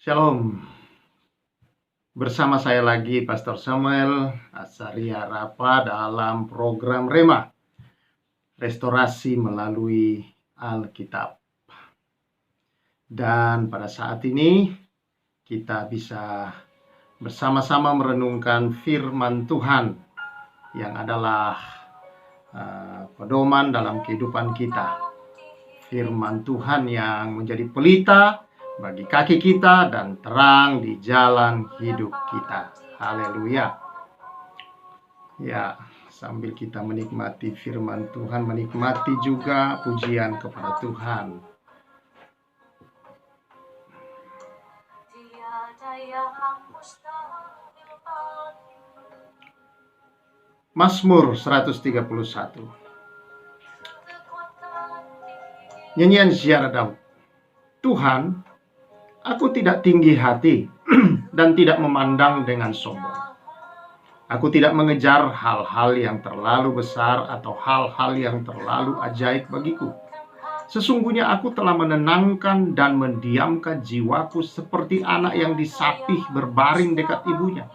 Shalom, bersama saya lagi Pastor Samuel Asaria Rapa dalam program Rema, Restorasi melalui Alkitab. Dan pada saat ini kita bisa bersama-sama merenungkan firman Tuhan yang adalah pedoman dalam kehidupan kita. Firman Tuhan yang menjadi pelita bagi kaki kita dan terang di jalan hidup kita. Haleluya. Ya, sambil kita menikmati firman Tuhan, menikmati juga pujian kepada Tuhan. Mazmur 131. Nyanyian ziarah Daud. Tuhan, aku tidak tinggi hati dan tidak memandang dengan sombong. Aku tidak mengejar hal-hal yang terlalu besar atau hal-hal yang terlalu ajaib bagiku. Sesungguhnya aku telah menenangkan dan mendiamkan jiwaku seperti anak yang disapih berbaring dekat ibunya.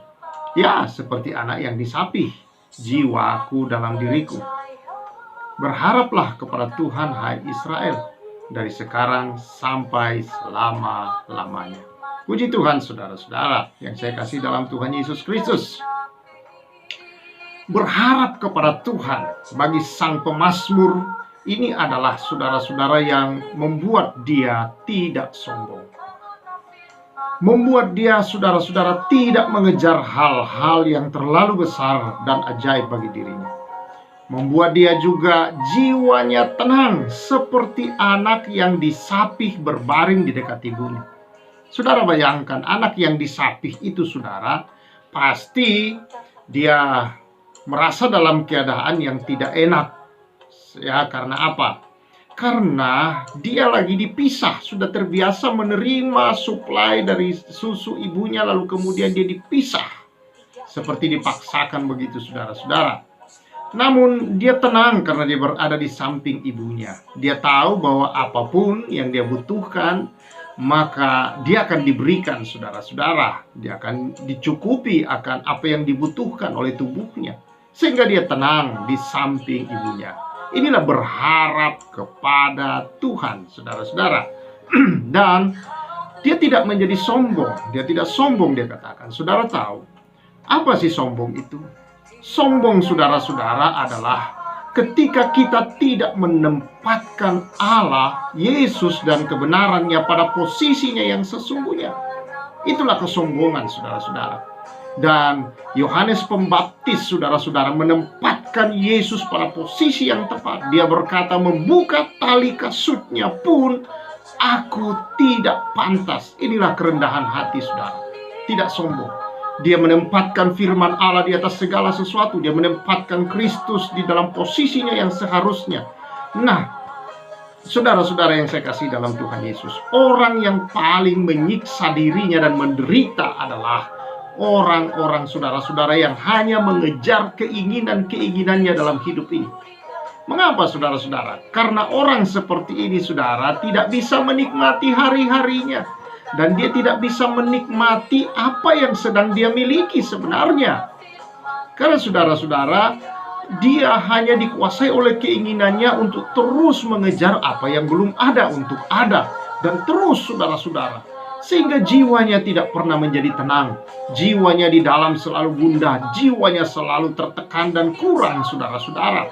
Ya, seperti anak yang disapih, jiwaku dalam diriku. Berharaplah kepada Tuhan, hai Israel, dari sekarang sampai selama-lamanya. Puji Tuhan, saudara-saudara yang saya kasih dalam Tuhan Yesus Kristus. Berharap kepada Tuhan bagi sang pemazmur ini adalah saudara-saudara yang membuat dia tidak sombong. Membuat dia, saudara-saudara, tidak mengejar hal-hal yang terlalu besar dan ajaib bagi dirinya. Membuat dia juga jiwanya tenang seperti anak yang disapih berbaring di dekat ibunya. Saudara bayangkan, anak yang disapih itu, saudara, pasti dia merasa dalam keadaan yang tidak enak. Ya, karena apa? Karena dia lagi dipisah, sudah terbiasa menerima suplai dari susu ibunya, lalu kemudian dia dipisah. Seperti dipaksakan begitu, saudara-saudara. Namun dia tenang karena dia berada di samping ibunya. Dia tahu bahwa apapun yang dia butuhkan, maka dia akan diberikan, saudara-saudara. Dia akan dicukupi akan apa yang dibutuhkan oleh tubuhnya. Sehingga dia tenang di samping ibunya. Inilah berharap kepada Tuhan, saudara-saudara. Dan dia tidak menjadi sombong. Dia tidak sombong, dia katakan. Saudara tahu, apa sih sombong itu? Sombong, saudara-saudara, adalah ketika kita tidak menempatkan Allah, Yesus, dan kebenarannya pada posisinya yang sesungguhnya. Itulah kesombongan, saudara-saudara. Dan Yohanes Pembaptis, saudara-saudara, menempatkan Yesus pada posisi yang tepat. Dia berkata, membuka tali kasutnya pun aku tidak pantas. Inilah kerendahan hati, saudara. Tidak sombong. Dia menempatkan firman Allah di atas segala sesuatu. Dia menempatkan Kristus di dalam posisinya yang seharusnya. Nah, saudara-saudara yang saya kasih dalam Tuhan Yesus, orang yang paling menyiksa dirinya dan menderita adalah orang-orang, saudara-saudara, yang hanya mengejar keinginan-keinginannya dalam hidup ini. Mengapa, saudara-saudara? Karena orang seperti ini, saudara, tidak bisa menikmati hari-harinya. Dan dia tidak bisa menikmati apa yang sedang dia miliki sebenarnya. Karena saudara-saudara, dia hanya dikuasai oleh keinginannya untuk terus mengejar apa yang belum ada untuk ada. Dan terus, saudara-saudara, sehingga jiwanya tidak pernah menjadi tenang. Jiwanya di dalam selalu gundah. Jiwanya selalu tertekan dan kurang, saudara-saudara.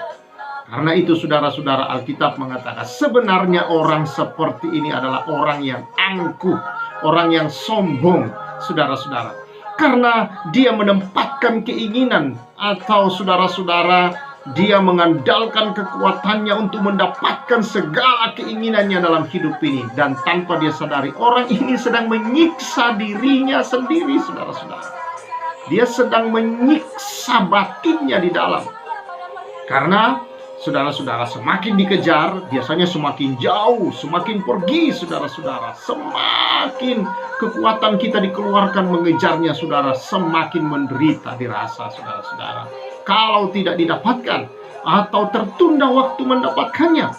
Karena itu, saudara-saudara, Alkitab mengatakan sebenarnya orang seperti ini adalah orang yang angkuh, orang yang sombong, saudara-saudara. Karena dia menempatkan keinginan, atau saudara-saudara, dia mengandalkan kekuatannya untuk mendapatkan segala keinginannya dalam hidup ini. Dan tanpa dia sadari, orang ini sedang menyiksa dirinya sendiri, saudara-saudara. Dia sedang menyiksa batinnya di dalam. Karena saudara-saudara, semakin dikejar, biasanya semakin jauh, semakin pergi, saudara-saudara. Semakin kekuatan kita dikeluarkan mengejarnya, saudara, semakin menderita dirasa, saudara-saudara. Kalau tidak didapatkan atau tertunda waktu mendapatkannya.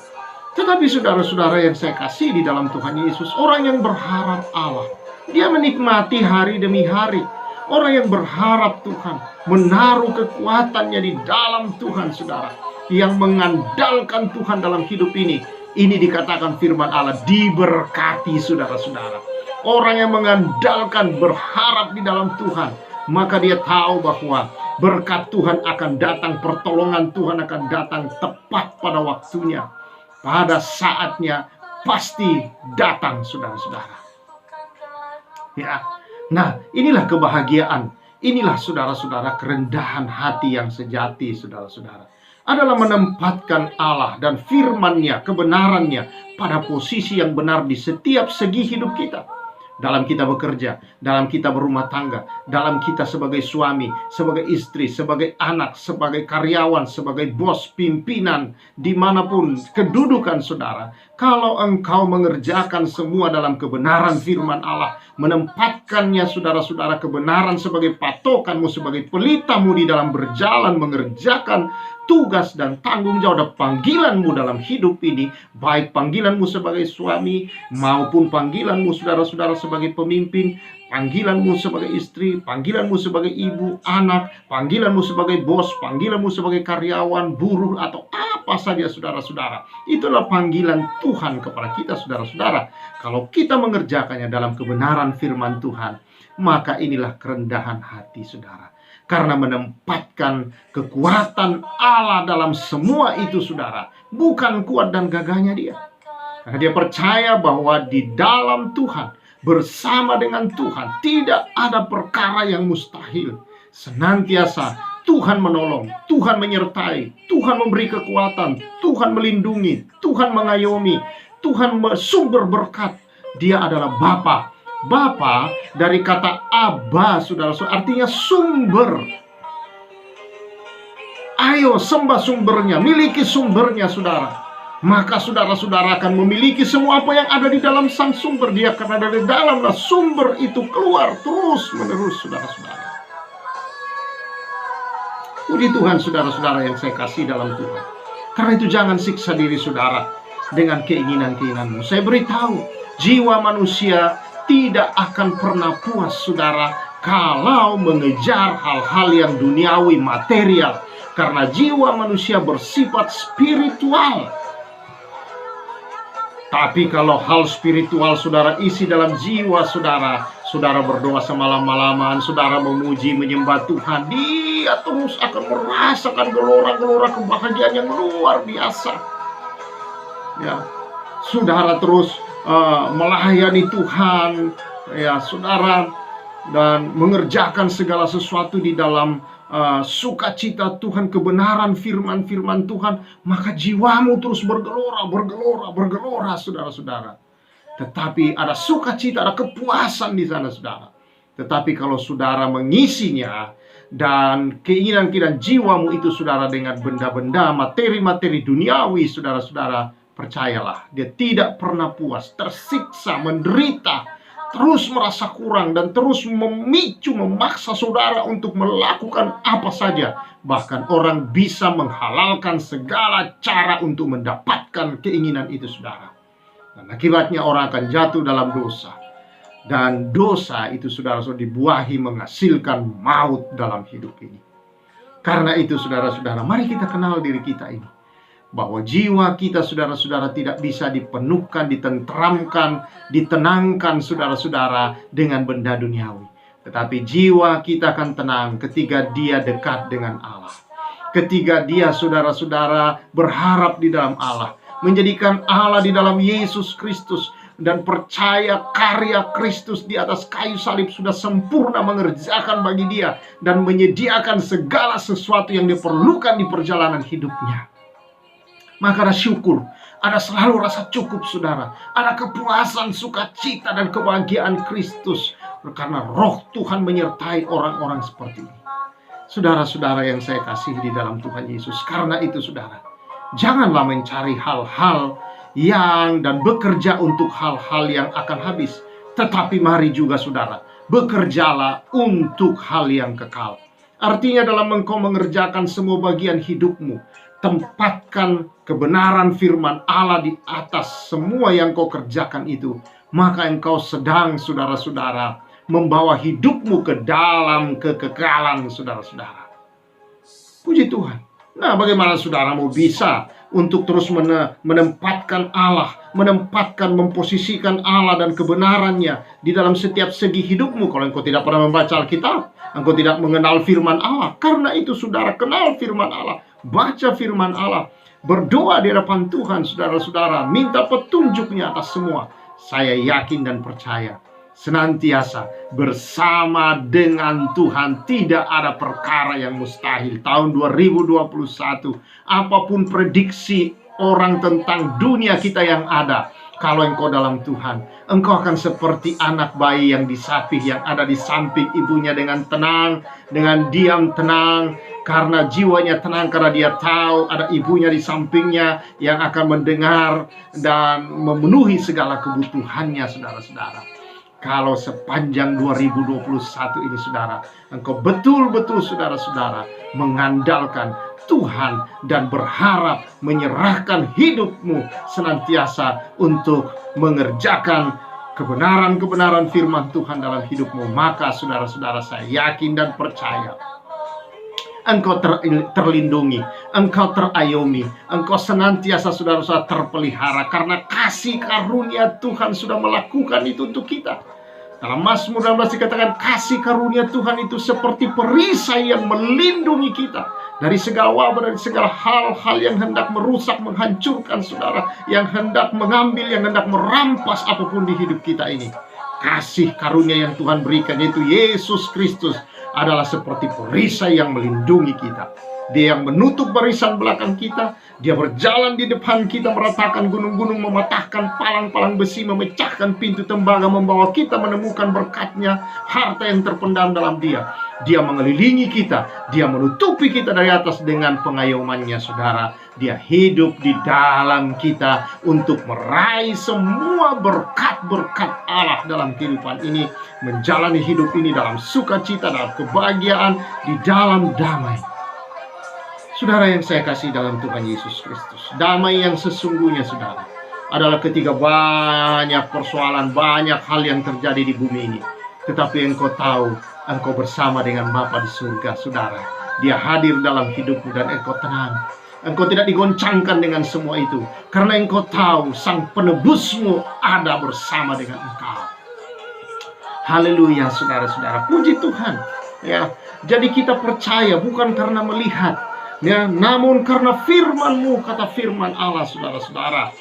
Tetapi saudara-saudara yang saya kasih di dalam Tuhan Yesus, orang yang berharap Allah, Dia menikmati hari demi hari. Orang yang berharap Tuhan, menaruh kekuatannya di dalam Tuhan, saudara, yang mengandalkan Tuhan dalam hidup ini dikatakan firman Allah, diberkati, saudara-saudara. Orang yang mengandalkan, berharap di dalam Tuhan, maka dia tahu bahwa berkat Tuhan akan datang, pertolongan Tuhan akan datang tepat pada waktunya, pada saatnya pasti datang, saudara-saudara. Ya, nah inilah kebahagiaan, inilah saudara-saudara kerendahan hati yang sejati, saudara-saudara, adalah menempatkan Allah dan firman-Nya, kebenaran-Nya pada posisi yang benar di setiap segi hidup kita. Dalam kita bekerja, dalam kita berumah tangga, dalam kita sebagai suami, sebagai istri, sebagai anak, sebagai karyawan, sebagai bos, pimpinan, dimanapun kedudukan saudara. Kalau engkau mengerjakan semua dalam kebenaran firman Allah, menempatkannya, saudara-saudara, kebenaran sebagai patokanmu, sebagai pelitamu di dalam berjalan mengerjakan tugas dan tanggung jawab panggilanmu dalam hidup ini, baik panggilanmu sebagai suami maupun panggilanmu, saudara-saudara, sebagai pemimpin, panggilanmu sebagai istri, panggilanmu sebagai ibu, anak, panggilanmu sebagai bos, panggilanmu sebagai karyawan, buruh, atau apa saja, saudara-saudara. Itulah panggilan Tuhan kepada kita, saudara-saudara. Kalau kita mengerjakannya dalam kebenaran firman Tuhan, maka inilah kerendahan hati, saudara. Karena menempatkan kekuatan Allah dalam semua itu, saudara, bukan kuat dan gagahnya dia. Karena dia percaya bahwa di dalam Tuhan, bersama dengan Tuhan, tidak ada perkara yang mustahil. Senantiasa Tuhan menolong, Tuhan menyertai, Tuhan memberi kekuatan, Tuhan melindungi, Tuhan mengayomi, Tuhan sumber berkat. Dia adalah Bapa. Bapa dari kata Abba, saudara-saudara, artinya sumber. Ayo sembah sumbernya, miliki sumbernya, saudara. Maka saudara-saudara akan memiliki semua apa yang ada di dalam sang sumber dia, karena dari dalamlah sumber itu keluar terus menerus, saudara-saudara. Puji Tuhan, saudara-saudara yang saya kasih dalam Tuhan. Karena itu jangan siksa diri saudara dengan keinginan-keinginanmu. Saya beritahu, jiwa manusia tidak akan pernah puas, saudara, kalau mengejar hal-hal yang duniawi, material. Karena jiwa manusia bersifat spiritual. Tapi kalau hal spiritual saudara isi dalam jiwa saudara, saudara berdoa semalam-malaman, saudara memuji, menyembah Tuhan, dia terus akan merasakan gelora-gelora kebahagiaan yang luar biasa. Ya, saudara terus melayani Tuhan, ya saudara, dan mengerjakan segala sesuatu di dalam sukacita Tuhan, kebenaran firman-firman Tuhan, maka jiwamu terus bergelora, saudara-saudara. Tetapi ada sukacita, ada kepuasan di sana, saudara. Tetapi kalau saudara mengisinya dan keinginan-keinginan jiwamu itu, saudara, dengan benda-benda, materi-materi duniawi, saudara-saudara, percayalah, dia tidak pernah puas, tersiksa, menderita, terus merasa kurang, dan terus memicu, memaksa saudara untuk melakukan apa saja. Bahkan orang bisa menghalalkan segala cara untuk mendapatkan keinginan itu, saudara. Dan akibatnya orang akan jatuh dalam dosa. Dan dosa itu, saudara-saudara, dibuahi menghasilkan maut dalam hidup ini. Karena itu, saudara-saudara, mari kita kenal diri kita ini, bahwa jiwa kita, saudara-saudara, tidak bisa dipenuhkan, ditenteramkan, ditenangkan, saudara-saudara, dengan benda duniawi. Tetapi jiwa kita akan tenang ketika dia dekat dengan Allah. Ketika dia, saudara-saudara, berharap di dalam Allah, menjadikan Allah di dalam Yesus Kristus, dan percaya karya Kristus di atas kayu salib sudah sempurna mengerjakan bagi dia, dan menyediakan segala sesuatu yang diperlukan di perjalanan hidupnya. Maka ada syukur, ada selalu rasa cukup, saudara. Ada kepuasan, sukacita, dan kebahagiaan Kristus. Karena roh Tuhan menyertai orang-orang seperti ini. Saudara-saudara yang saya kasih di dalam Tuhan Yesus. Karena itu, saudara, janganlah mencari hal-hal yang dan bekerja untuk hal-hal yang akan habis. Tetapi mari juga, saudara, bekerjalah untuk hal yang kekal. Artinya dalam engkau mengerjakan semua bagian hidupmu, tempatkan kebenaran firman Allah di atas semua yang kau kerjakan itu. maka engkau sedang, saudara-saudara, membawa hidupmu ke dalam kekekalan, saudara-saudara. Puji Tuhan. Nah, bagaimana saudaramu bisa untuk terus menempatkan Allah, memposisikan Allah dan kebenarannya di dalam setiap segi hidupmu kalau engkau tidak pernah membaca Alkitab, engkau tidak mengenal firman Allah? Karena itu saudara, kenal firman Allah, baca firman Allah, berdoa di hadapan Tuhan, saudara-saudara, minta petunjuknya atas semua. Saya yakin dan percaya, senantiasa bersama dengan Tuhan tidak ada perkara yang mustahil. Tahun 2021, apapun prediksi orang tentang dunia kita yang ada, kalau engkau dalam Tuhan, engkau akan seperti anak bayi yang disapih, yang ada di samping ibunya dengan tenang, dengan diam tenang, karena jiwanya tenang, karena dia tahu ada ibunya di sampingnya yang akan mendengar dan memenuhi segala kebutuhannya, saudara-saudara. Kalau sepanjang 2021 ini, saudara, engkau betul-betul, saudara-saudara, mengandalkan Tuhan dan berharap menyerahkan hidupmu senantiasa untuk mengerjakan kebenaran-kebenaran firman Tuhan dalam hidupmu, maka saudara-saudara, saya yakin dan percaya engkau terlindungi, engkau terayomi, engkau senantiasa, saudara-saudara, terpelihara, karena kasih karunia Tuhan sudah melakukan itu untuk kita. Dalam Mazmur 16 dikatakan, kasih karunia Tuhan itu seperti perisai yang melindungi kita dari segala wabah, dari segala hal-hal yang hendak merusak, menghancurkan, saudara, yang hendak mengambil, yang hendak merampas apapun di hidup kita ini. Kasih karunia yang Tuhan berikan, yaitu Yesus Kristus, adalah seperti perisai yang melindungi kita. Dia yang menutup barisan belakang kita. Dia berjalan di depan kita, meratakan gunung-gunung, mematahkan palang-palang besi, memecahkan pintu tembaga, membawa kita menemukan berkat-Nya, harta yang terpendam dalam Dia. Dia mengelilingi kita, Dia menutupi kita dari atas dengan pengayoman-Nya, saudara. Dia hidup di dalam kita untuk meraih semua berkat-berkat Allah dalam kehidupan ini, menjalani hidup ini dalam sukacita, dalam kebahagiaan, di dalam damai. Saudara yang saya kasih dalam Tuhan Yesus Kristus, damai yang sesungguhnya, saudara, adalah ketika banyak persoalan, banyak hal yang terjadi di bumi ini, tetapi engkau tahu, engkau bersama dengan Bapa di surga, saudara. Dia hadir dalam hidupmu dan engkau tenang. Engkau tidak digoncangkan dengan semua itu, karena engkau tahu Sang Penebusmu ada bersama dengan engkau. Haleluya, saudara-saudara, puji Tuhan. Ya, jadi kita percaya bukan karena melihat, ya, namun karena firman-Mu, kata firman Allah, saudara-saudara,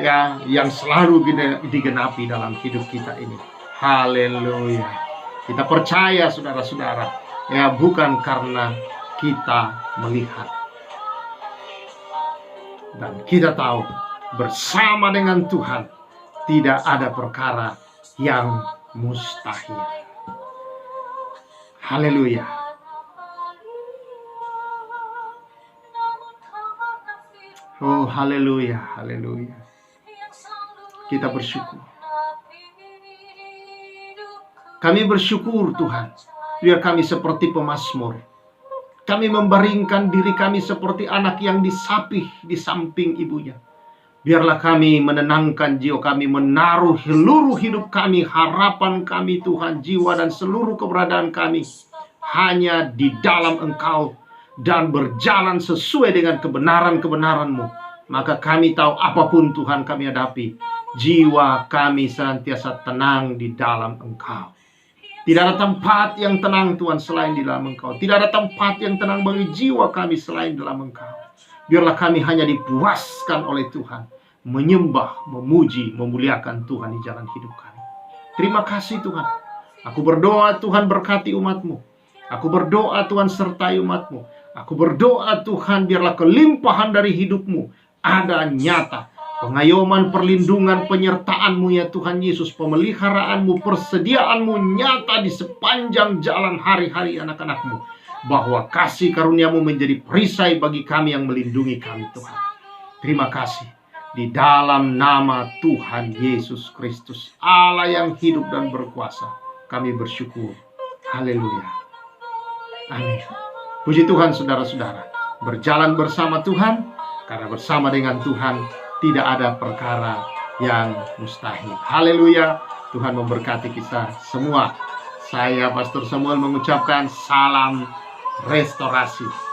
ya, yang selalu digenapi dalam hidup kita ini. Haleluya. Kita percaya, saudara-saudara, ya, bukan karena kita melihat. Dan kita tahu bersama dengan Tuhan tidak ada perkara yang mustahil. Haleluya. Oh, haleluya, haleluya. Kita bersyukur. Kami bersyukur, Tuhan. Biar kami seperti pemazmur. Kami membaringkan diri kami seperti anak yang disapih di samping ibunya. Biarlah kami menenangkan jiwa kami, menaruh seluruh hidup kami, harapan kami, Tuhan, jiwa dan seluruh keberadaan kami hanya di dalam Engkau, dan berjalan sesuai dengan kebenaran-kebenaran-Mu. Maka kami tahu apapun Tuhan kami hadapi, jiwa kami senantiasa tenang di dalam Engkau. Tidak ada tempat yang tenang, Tuhan, selain di dalam Engkau. Tidak ada tempat yang tenang bagi jiwa kami selain dalam Engkau. Biarlah kami hanya dipuaskan oleh Tuhan, menyembah, memuji, memuliakan Tuhan di jalan hidup kami. Terima kasih, Tuhan. Aku berdoa, Tuhan, berkati umat-Mu. Aku berdoa, Tuhan, sertai umat-Mu. Aku berdoa, Tuhan, biarlah kelimpahan dari hidup-Mu ada nyata. Pengayoman, perlindungan, penyertaan-Mu, ya Tuhan Yesus, pemeliharaanmu, persediaan-Mu nyata di sepanjang jalan hari-hari anak-anak-Mu. Bahwa kasih karunia-Mu menjadi perisai bagi kami yang melindungi kami, Tuhan. Terima kasih. Di dalam nama Tuhan Yesus Kristus, Allah yang hidup dan berkuasa, kami bersyukur. Haleluya. Amin. Puji Tuhan, saudara-saudara. Berjalan bersama Tuhan, karena bersama dengan Tuhan tidak ada perkara yang mustahil. Haleluya. Tuhan memberkati kita semua. Saya Pastor Samuel mengucapkan salam restorasi.